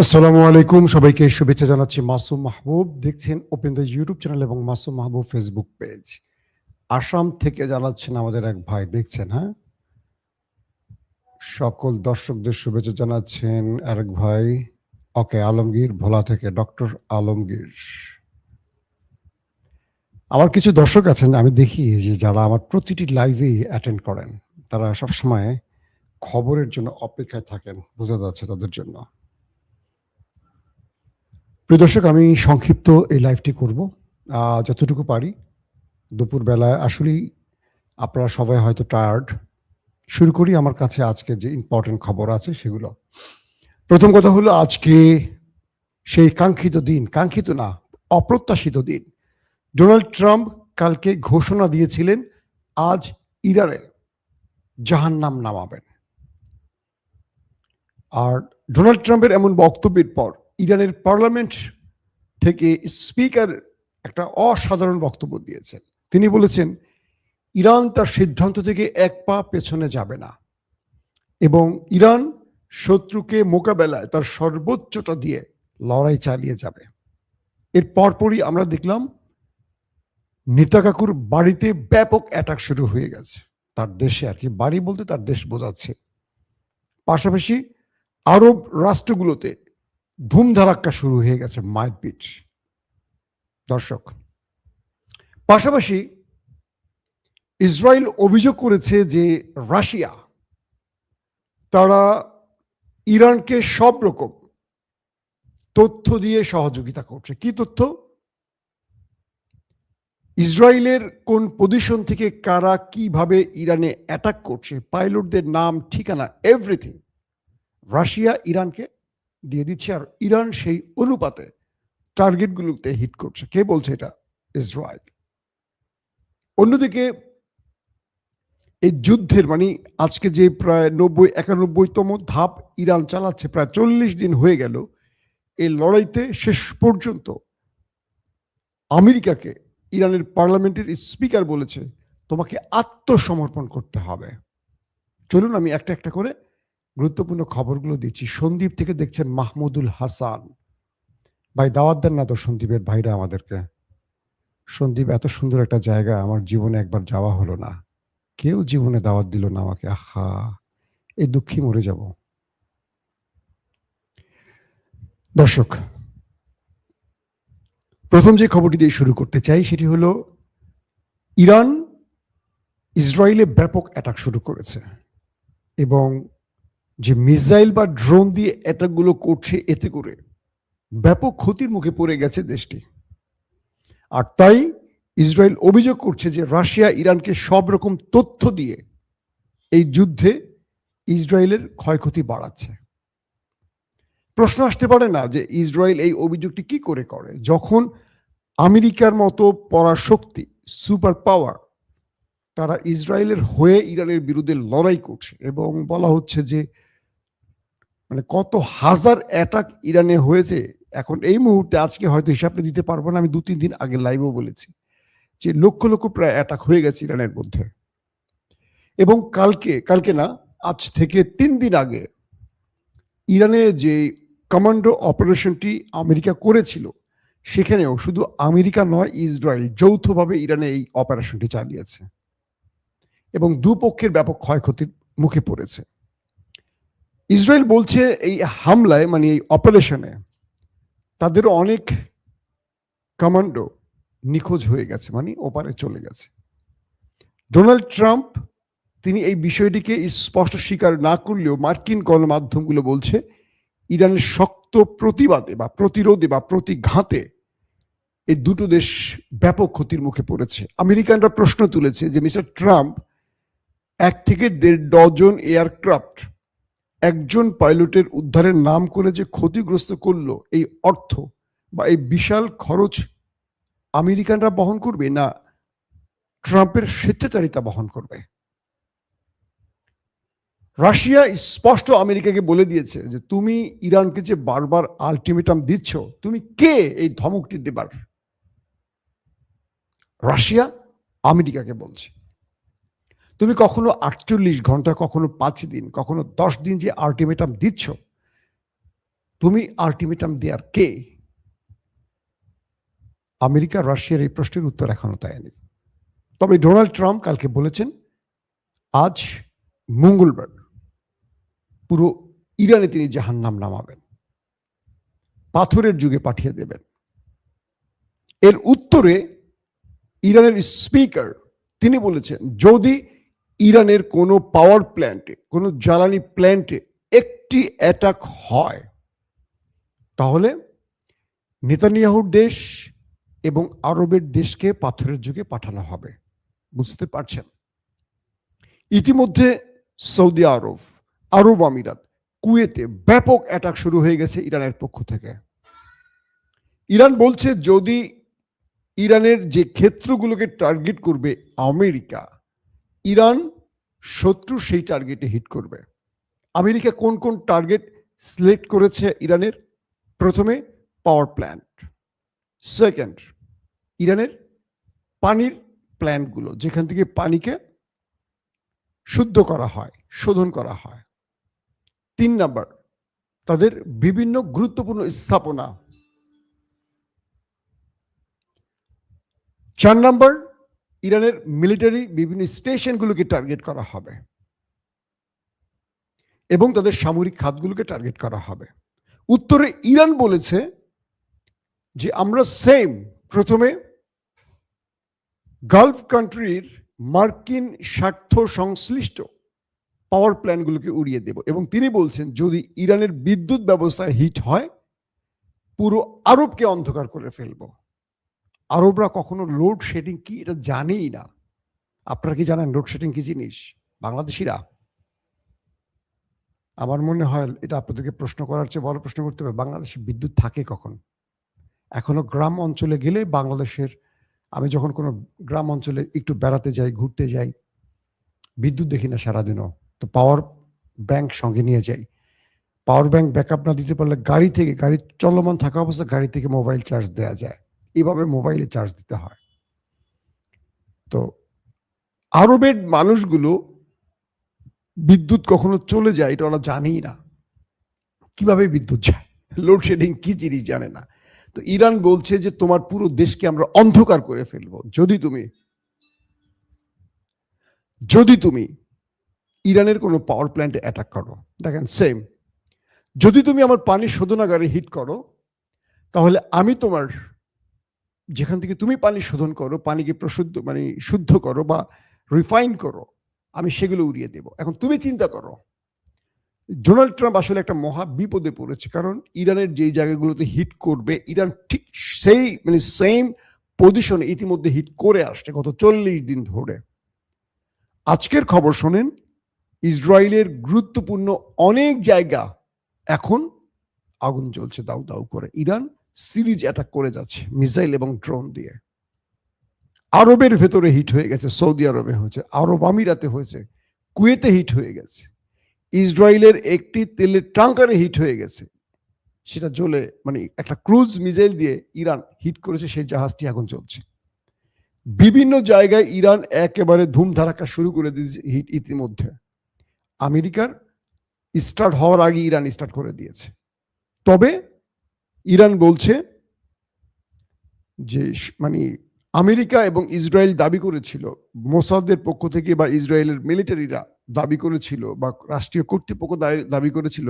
আসসালামু আলাইকুম, সবাইকে শুভেচ্ছা জানাচ্ছি। মাসুম মাহবুব দেখছেন ওপেন দ্য ইউটিউব চ্যানেল এবং মাসুম মাহবুব ফেসবুক পেজ। আসাম থেকে জানাচ্ছেন আমাদের এক ভাই, দেখছেন, হ্যাঁ? সকল দর্শকদের শুভেচ্ছা জানাচ্ছেন আরেক ভাই। ওকে, আলমগীর ভোলা থেকে, ডক্টর আলমগীর। আমার কিছু দর্শক আছেন, আমি দেখি যে যারা আমার প্রতিটি লাইভেই অ্যাটেন্ড করেন, তারা সবসময় খবরের জন্য অপেক্ষায় থাকেন, বোঝা যাচ্ছে তাদের জন্য। প্রিয় দর্শক, আমি সংক্ষিপ্ত এই লাইভটি করব যতটুকু পারি। দুপুরবেলায় আসলেই আপনারা সবাই হয়তো টায়ার্ড। শুরু করি আমার কাছে আজকে যে ইম্পর্টেন্ট খবর আছে সেগুলো। প্রথম কথা হলো, আজকে সেই কাঙ্ক্ষিত দিন, কাঙ্ক্ষিত না, অপ্রত্যাশিত দিন। ডোনাল্ড ট্রাম্প কালকে ঘোষণা দিয়েছিলেন আজ ইরানে জাহান্নাম নামাবেন। আর ডোনাল্ড ট্রাম্পের এমন বক্তব্যের পর ইরানের পার্লামেন্ট থেকে স্পিকার একটা অসাধারণ বক্তব্য দিয়েছেন। তিনি বলেছেন, ইরান তার সিদ্ধান্ত থেকে এক পা পেছনে যাবে না এবং ইরান শত্রুকে মোকাবেলায় তার সর্বোচ্চটা দিয়ে লড়াই চালিয়ে যাবে। এর পরপরই আমরা দেখলাম নেতা কাকুর বাড়িতে ব্যাপক অ্যাটাক শুরু হয়ে গেছে, তার দেশে আর কি, বাড়ি বলতে তার দেশ বোঝাচ্ছে। পাশাপাশি আরব রাষ্ট্রগুলোতে ধুমধারাক্কা শুরু হয়ে গেছে, মারপিট। দর্শক, পাশাপাশি ইসরায়েল অভিযোগ করেছে যে রাশিয়া তারা ইরানকে সব রকম তথ্য দিয়ে সহযোগিতা করছে। কি তথ্য? ইসরায়েলের কোন পজিশন থেকে কারা কিভাবে ইরানে অ্যাটাক করছে, পাইলটদের নাম, ঠিকানা, এভরিথিং রাশিয়া ইরানকে দিয়ে দিচ্ছে, আর ইরান সেই অনুপাতে টার্গেটগুলোতে হিট করছে। কে বলছে এটা? ইসরায়েল। অন্যদিকে এই যুদ্ধের মানে আজকে যে প্রায় 90-91তম ধাপ ইরান চালাচ্ছে, প্রায় 40 দিন হয়ে গেল। এই লড়াইতে শেষ পর্যন্ত আমেরিকাকে ইরানের পার্লামেন্টের স্পিকার বলেছে, তোমাকে আত্মসমর্পণ করতে হবে। চলুন আমি একটা একটা করে গুরুত্বপূর্ণ খবরগুলো দিচ্ছি। সন্দীপ থেকে দেখছেন মাহমুদুল হাসান ভাই, দাওয়াত দেন না তো সন্দীপের ভাইরা আমাদেরকে। সন্দীপ এত সুন্দর একটা জায়গা, আমার জীবনে একবার যাওয়া হলো না, কেউ জীবনে দাওয়াত দিল না আমাকে। আহা, এই দুঃখী মরে যাব। দর্শক, প্রথম যে খবরটি দিয়ে শুরু করতে চাই সেটি হলো, ইরান ইসরায়েলে ব্যাপক অ্যাটাক শুরু করেছে এবং যে মিসাইল বা ড্রোন দিয়ে অ্যাটাকগুলো করছে, এতে করে ব্যাপক ক্ষতির মুখে পড়ে গেছে দেশটি। আর তাই ইসরায়েল অভিযোগ করছে যে রাশিয়া ইরানকে সব রকম তথ্য দিয়ে এই যুদ্ধে ইসরায়েলের ক্ষয়ক্ষতি বাড়াচ্ছে। প্রশ্ন আসতে পারে না যে ইসরায়েল এই অভিযোগটি কি করে করে, যখন আমেরিকার মতো পরাশক্তি, সুপার পাওয়ার, তারা ইসরায়েলের হয়ে ইরানের বিরুদ্ধে লড়াই করছে এবং বলা হচ্ছে যে মানে কত হাজার অ্যাটাক ইরানে হয়েছে। এখন এই মুহূর্তে আজকে হয়তো হিসাবটা দিতে পারবো না, আমি 2-3 দিন আগে লাইভও বলেছি যে লক্ষ লক্ষ প্রায় অ্যাটাক হয়ে গেছে ইরানের মধ্যে। এবং কালকে না, আজ থেকে 3 দিন আগে ইরানে যে কমান্ডো অপারেশনটি আমেরিকা করেছিল, সেখানেও শুধু আমেরিকা নয়, ইসরায়েল যৌথভাবে ইরানে এই অপারেশনটি চালিয়েছে এবং দুপক্ষের ব্যাপক ক্ষয়ক্ষতির মুখে পড়েছে। ইসরায়েল বলছে এই হামলায় মানে এই অপারেশনে তাদের অনেক কমান্ডো নিখোঁজ হয়ে গেছে, মানে ওপারে চলে গেছে। ডোনাল্ড ট্রাম্প তিনি এই বিষয়টিকে স্পষ্ট স্বীকার না করলেও মার্কিন গণমাধ্যমগুলো বলছে ইরানের শক্ত প্রতিবাদে বা প্রতিরোধে বা প্রতিঘাতে এই দুটো দেশ ব্যাপক ক্ষতির মুখে পড়েছে। আমেরিকানরা প্রশ্ন তুলেছে যে মিস্টার ট্রাম্প 1 থেকে 1.5 ডজন এয়ারক্রাফট একজন পাইলটের উদ্ধারের নাম করে যে ক্ষতিগ্রস্ত করলো, এই অর্থ বা এই বিশাল খরচ আমেরিকানরা বহন করবে না ট্রাম্পের স্বেচ্ছাচারিতা বহন করবে? রাশিয়া স্পষ্ট আমেরিকাকে বলে দিয়েছে যে তুমি ইরানকে যে বারবার আলটিমেটাম দিচ্ছ, তুমি কে এই ধমকটি দেবার? রাশিয়া আমেরিকাকে বলছে, তুমি কখনো 48 ঘন্টা, কখনো 5 দিন, কখনো 10 দিন যে আলটিমেটাম দিচ্ছ, তুমি আলটিমেটাম দেয়ার কে? আমেরিকা রাশিয়ার এই প্রশ্নের উত্তর এখনো দেয়নি। তবে ডোনাল্ড ট্রাম্প কালকে বলেছেন আজ মঙ্গলবার পুরো ইরানে তিনি জাহান্নাম নামাবেন, পাথরের যুগে পাঠিয়ে দেবেন। এর উত্তরে ইরানের স্পিকার তিনি বলেছেন যদি ইরানের কোনো পাওয়ার প্ল্যান্টে, কোনো জ্বালানি প্ল্যান্টে একটি অ্যাটাক হয় তাহলে নেতানিয়াহুর দেশ এবং আরবের দেশকে পাথরের যুগে পাঠানো হবে। বুঝতে পারছেন? ইতিমধ্যে সৌদি আরব, আরব আমিরাত, কুয়েতে ব্যাপক অ্যাটাক শুরু হয়ে গেছে ইরানের পক্ষ থেকে। ইরান বলছে যদি ইরানের যে ক্ষেত্রগুলোকে টার্গেট করবে আমেরিকা, ইরান শত্রু সেই টার্গেটে হিট করবে। আমেরিকা কোন কোন টার্গেট সিলেক্ট করেছে ইরানের? প্রথমে পাওয়ার প্ল্যান্ট, সেকেন্ড ইরানের পানির প্ল্যান্টগুলো যেখান থেকে পানিকে শুদ্ধ করা হয়, শোধন করা হয়। 3 নাম্বার তাদের বিভিন্ন গুরুত্বপূর্ণ স্থাপনা। 4 নাম্বার ইরানের মিলিটারি বিভিন্ন স্টেশনগুলোকে টার্গেট করা হবে এবং তাদের সামরিক খাতগুলোকে টার্গেট করা হবে। উত্তরে ইরান বলেছে যে আমরা সেম প্রথমে গালফ কান্ট্রির মার্কিন স্বার্থ সংশ্লিষ্ট পাওয়ার প্ল্যান্টগুলোকে উড়িয়ে দেব এবং তিনি বলছেন যদি ইরানের বিদ্যুৎ ব্যবস্থায় হিট হয় পুরো আরবকে অন্ধকার করে ফেলব। আরবরা কখনো লোডশেডিং কি এটা জানেই না। আপনারা কি জানেন লোডশেডিং কি জিনিস? বাংলাদেশিরা? আমার মনে হয় এটা আপনাদেরকে প্রশ্ন করার চেয়ে বড় প্রশ্ন করতে হবে, বাংলাদেশে বিদ্যুৎ থাকে কখন? এখনো গ্রাম অঞ্চলে গেলে বাংলাদেশের, আমি যখন কোনো গ্রাম অঞ্চলে একটু বেড়াতে যাই, ঘুরতে যাই, বিদ্যুৎ দেখি না সারাদিনও, তো পাওয়ার ব্যাংক সঙ্গে নিয়ে যাই। পাওয়ার ব্যাংক ব্যাকআপ না দিতে পারলে গাড়ি চলমান থাকা অবস্থা গাড়ি থেকে মোবাইল চার্জ দেওয়া যায়, এইভাবে মোবাইলে চার্জ দিতে হয়। তো আরবের মানুষগুলো বিদ্যুৎ কখনো চলে যায় এটা ওরা জানেই না, কিভাবে বিদ্যুৎ যায়, লোডশেডিং কি জিনিস জানে না। তো ইরান বলছে যে তোমার পুরো দেশকে আমরা অন্ধকার করে ফেলবো যদি তুমি ইরানের কোনো পাওয়ার প্ল্যান্টে অ্যাটাক করো। দেখেন সেম, যদি তুমি আমার পানি শোধনাগারে হিট করো তাহলে আমি তোমার যেখান থেকে তুমি পানি শোধন করো, পানিকে শুদ্ধ করো বা রিফাইন করো, আমি সেগুলো উড়িয়ে দেব। এখন তুমি চিন্তা করো ডোনাল্ড ট্রাম্প আসলে একটা মহা বিপদে পড়েছে, কারণ ইরানের যেই জায়গাগুলোতে হিট করবে ইরান ঠিক সেই সেম পজিশনে ইতিমধ্যে হিট করে আসছে গত 40 দিন ধরে। আজকের খবর শোনেন, ইসরায়েলের গুরুত্বপূর্ণ অনেক জায়গা এখন আগুন জ্বলছে দাউ দাউ করে। ইরান সিরিজ অ্যাটাক করে যাচ্ছে মিসাইল এবং ড্রোন দিয়ে। আরবের ভেতরে হিট হয়ে গেছে, সৌদি আরবে হয়েছে, আরব আমিরাতে হয়েছে, কুয়েতে হিট হয়ে গেছে, ইসরায়েলের একটি তেলের ট্যাঙ্কারে হিট হয়ে গেছে, সেটা জ্বলে একটা ক্রুজ মিসাইল দিয়ে ইরান হিট করেছে, সেই জাহাজটি এখন চলছে। বিভিন্ন জায়গায় ইরান একেবারে ধুমধারাক্কা শুরু করে দিয়েছে হিট ইতিমধ্যে। আমেরিকার স্টার্ট হওয়ার আগে ইরান স্টার্ট করে দিয়েছে। তবে ইরান বলছে যে আমেরিকা এবং ইসরায়েল দাবি করেছিল, মোসাদের পক্ষ থেকে বা ইসরায়েলের মিলিটারিরা দাবি করেছিল বা রাষ্ট্রীয় কর্তৃপক্ষ দাবি করেছিল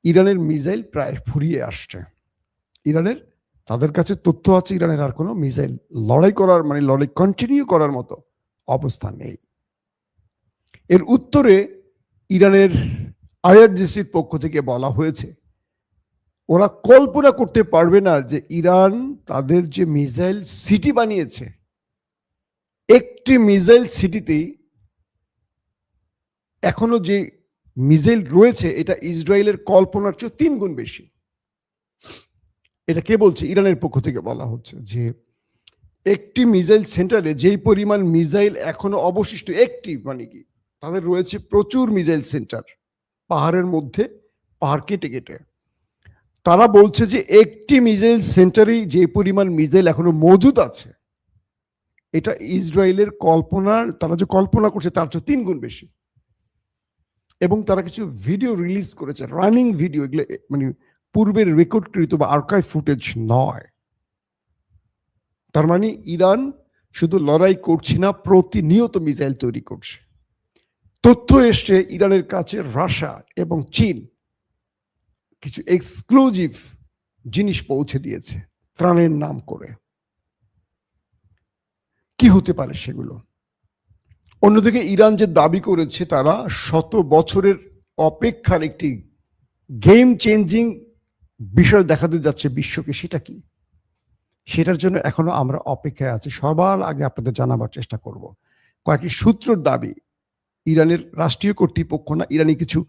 ইরানের মিসাইল প্রায় ফুরিয়ে আসছে। তাদের কাছে তথ্য আছে ইরানের আর কোনো মিসাইল লড়াই কন্টিনিউ করার মতো অবস্থা নেই। এর উত্তরে ইরানের আইআরজিসির পক্ষ থেকে বলা হয়েছে ওরা কল্পনা করতে পারবে না যে ইরান তাদের যে মিসাইল সিটি বানিয়েছে, একটি মিসাইল সিটিতেই এখনো যে মিসাইল রয়েছে এটা ইসরায়েলের কল্পনার চেয়ে 3 গুণ বেশি। এটা কে বলছে? ইরানের পক্ষ থেকে বলা হচ্ছে যে একটি মিসাইল সেন্টারে যেই পরিমাণ মিসাইল এখনো অবশিষ্ট, একটি কি তাদের রয়েছে প্রচুর মিসাইল সেন্টার পাহাড়ের মধ্যে, পাহাড় কেটে কেটে। তারা বলছে যে একটি মিসাইল সেন্টারেই যে পরিমাণ মিসাইল এখনো মজুদ আছে এটা ইসরায়েলের তারা যে কল্পনা করছে তার চেয়ে 3 গুণ বেশি। এবং তারা কিছু ভিডিও রিলিজ করেছে, রানিং ভিডিও, এগুলো পূর্বের রেকর্ডকৃত বা আর্কাইভ ফুটেজ নয়। তার মানে ইরান শুধু লড়াই করছে না, প্রতিনিয়ত মিসাইল তৈরি করছে। তথ্য এসছে ইরানের কাছে রাশিয়া এবং চীন কিছু এক্সক্লুসিভ জিনিস পৌঁছে দিয়েছে ত্রাণের নাম করে। কি হতে পারে সেগুলো? অন্যদিকে ইরান যে দাবি করেছে তারা 100 বছরের অপেক্ষার একটি গেম চেঞ্জিং বিষয় দেখাতে যাচ্ছে বিশ্বকে, সেটা কি? সেটার জন্য এখনো আমরা অপেক্ষায় আছি। সবার আগে আপনাদের জানাবার চেষ্টা করব। কয়েকটি সূত্রের দাবি, ইরানের রাষ্ট্রীয় কর্তৃপক্ষ না, ইরানি কিছু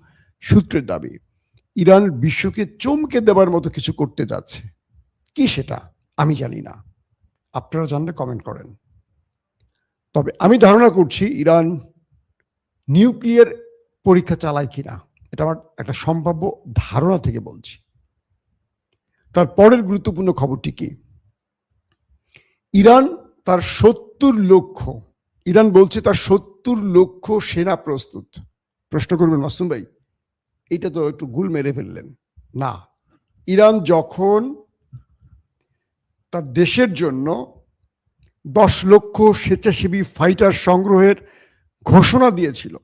সূত্রের দাবি, ইরান বিশ্বকে চমকে দেবার মতো কিছু করতে যাচ্ছে। কি সেটা আমি জানি না, আপনারা জানলে কমেন্ট করেন। তবে আমি ধারণা করছি ইরান নিউক্লিয়ার পরীক্ষা চালায় কিনা, এটা আমার একটা সম্ভাব্য ধারণা থেকে বলছি। তার পরের গুরুত্বপূর্ণ খবরটি কি? ইরান তার 70 লক্ষ, ইরান বলছে তার 70 লক্ষ সেনা প্রস্তুত। প্রশ্ন করবেন মাসুম ভাই, এটা তো একটু গুল মেরে ফেললেন। না, ইরান যখন তার দেশের জন্য 10 লক্ষ স্বেচ্ছাসেবী ফাইটার সংগ্রহের ঘোষণা দিয়েছিল,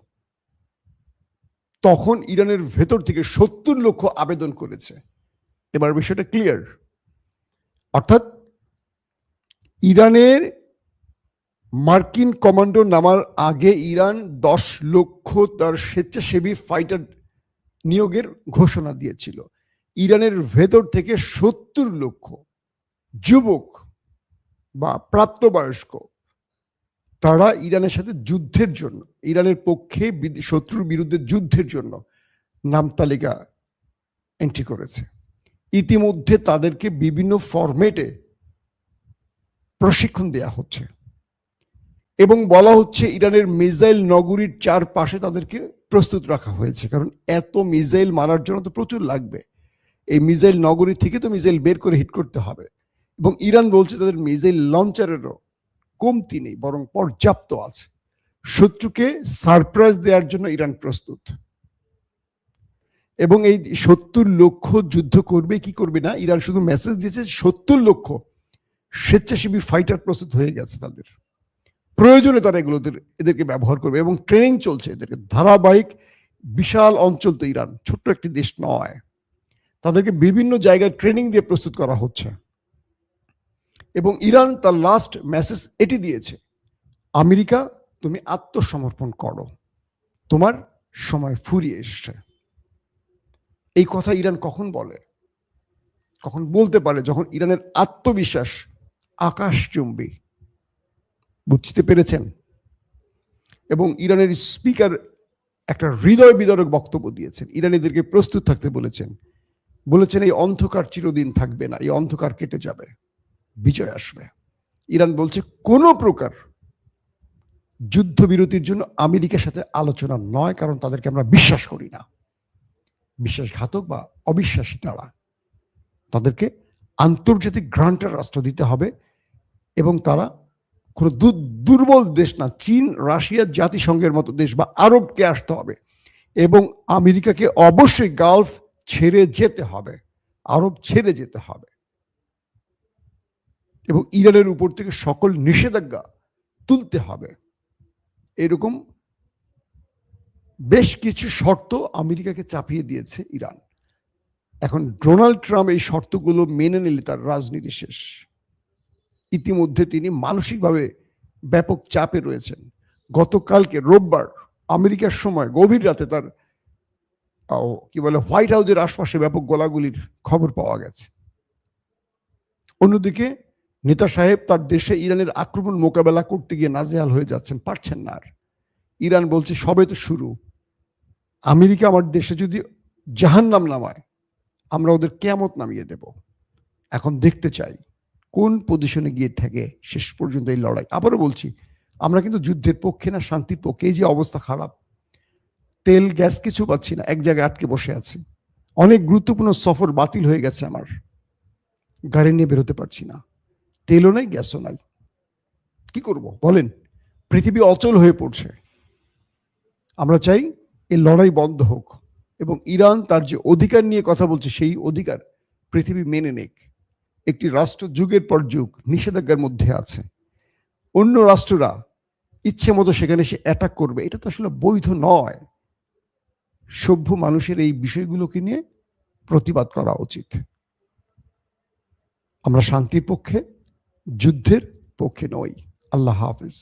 তখন ইরানের ভেতর থেকে 70 লক্ষ আবেদন করেছে। এবার বিষয়টা ক্লিয়ার। অর্থাৎ ইরানের মার্কিন কমান্ডো নামার আগে ইরান 10 লক্ষ তার স্বেচ্ছাসেবী ফাইটার নিয়োগের ঘোষণা দিয়েছিল। ইরানের ভেতর থেকে 70 লক্ষ যুবক বা প্রাপ্তবয়স্ক তারা ইরানের সাথে যুদ্ধের জন্য, ইরানের পক্ষে শত্রুর বিরুদ্ধে যুদ্ধের জন্য নাম তালিকা এন্ট্রি করেছে। ইতিমধ্যে তাদেরকে বিভিন্ন ফরম্যাটে প্রশিক্ষণ দেয়া হচ্ছে এবং বলা হচ্ছে ইরানের মিসাইল নগরীর চারপাশে তাদেরকে প্রস্তুত রাখা হয়েছে, কারণ এত মিসাইল মারার জন্য তো প্রচুর লাগবে। এই মিসাইল নগরী থেকে তো মিসাইল বের করে হিট করতে হবে, এবং ইরান বলছে তাদের মিসাইল লঞ্চারেরও কমতি নেই, বরং পর্যাপ্ত আছে। শত্রুকে সারপ্রাইজ দেওয়ার জন্য ইরান প্রস্তুত। এবং এই 70 লক্ষ যুদ্ধ করবে কি করবে না, ইরান শুধু মেসেজ দিয়েছে 70 লক্ষ স্বেচ্ছাসেবী ফাইটার প্রস্তুত হয়ে গেছে তাদের, প্রয়োজনে তারা এদেরকে ব্যবহার করবে এবং ট্রেনিং চলছে এদেরকে ধারাবাহিক। বিশাল অঞ্চল তো ইরান, ছোট্ট একটি দেশ নয়, তাদেরকে বিভিন্ন জায়গায় ট্রেনিং দিয়ে প্রস্তুত করা হচ্ছে। এবং ইরান তার লাস্ট মেসেজ এটি দিয়েছে, আমেরিকা তুমি আত্মসমর্পণ করো, তোমার সময় ফুরিয়ে এসছে। এই কথা ইরান কখন বলে, কখন বলতে পারে? যখন ইরানের আত্মবিশ্বাস আকাশচুম্বী। বুঝতে পেরেছেন? এবং ইরানের স্পিকার একটা হৃদয় বিদারক বক্তব্য দিয়েছেন, ইরানিদেরকে প্রস্তুত থাকতে বলেছেন এই অন্ধকার চিরদিন থাকবে না, এই অন্ধকার কেটে যাবে, বিজয় আসবে। ইরান বলছে কোনো প্রকার যুদ্ধবিরতির জন্য আমেরিকার সাথে আলোচনা নয়, কারণ তাদেরকে আমরা বিশ্বাস করি না। বিশ্বাসঘাতক বা অবিশ্বাসী তারা, তাদেরকে আন্তর্জাতিক গ্রান্টার রাষ্ট্র দিতে হবে এবং তারা কোনো দুর্বল দেশ না। চীন, রাশিয়া, জাতিসংঘের মতো দেশ বা আরবকে আসতে হবে এবং আমেরিকাকে অবশ্যই গালফ ছেড়ে যেতে হবে, আরব ছেড়ে যেতে হবে এবং ইরানের উপর থেকে সকল নিষেধাজ্ঞা তুলতে হবে। এরকম বেশ কিছু শর্ত আমেরিকাকে চাপিয়ে দিয়েছে ইরান। এখন ডোনাল্ড ট্রাম্প এই শর্তগুলো মেনে নিলে তার রাজনীতি শেষ। ইতিমধ্যে তিনি মানসিকভাবে ব্যাপক চাপে রয়েছেন। গতকালকে রোববার আমেরিকার সময় গভীর রাতে তার হোয়াইট হাউসের আশপাশে ব্যাপক গোলাগুলির খবর পাওয়া গেছে। অন্যদিকে নেতা সাহেব তার দেশে ইরানের আক্রমণ মোকাবেলা করতে গিয়ে নাজেহাল হয়ে যাচ্ছেন, পারছেন না আর। ইরান বলছে সবে তো শুরু, আমেরিকা আমার দেশে যদি জাহান্নাম নামায় আমরা ওদের কিয়ামত নামিয়ে দেব। এখন দেখতে চাই কোন পজিশনে গিয়ে ঠেকে শেষ পর্যন্ত এই লড়াই। আবারও বলছি, আমরা কিন্তু যুদ্ধের পক্ষে না, শান্তির পক্ষে। এই যে অবস্থা খারাপ, তেল গ্যাস কিছু পাচ্ছি না, এক জায়গায় আটকে বসে আছি। অনেক গুরুত্বপূর্ণ সফর বাতিল হয়ে গেছে আমার, গাড়ি নিয়ে বেরোতে পারছি না, তেলও নাই, গ্যাসও নাই। কি করব বলেন? পৃথিবী অচল হয়ে পড়ছে। আমরা চাই এই লড়াই বন্ধ হোক। এবং ইরান তার যে অধিকার নিয়ে কথা বলছে সেই অধিকার পৃথিবী মেনে নেক। একটি রাষ্ট্র যুগের পর যুগ নিষেধাজ্ঞার মধ্যে আছে, অন্য রাষ্ট্ররা ইচ্ছে মতো সেখানে সে অ্যাটাক করবে, এটা তো আসলে বৈধ নয়। সভ্য মানুষের এই বিষয়গুলোকে নিয়ে প্রতিবাদ করা উচিত। আমরা শান্তির পক্ষে, যুদ্ধের পক্ষে নই। আল্লাহ হাফেজ।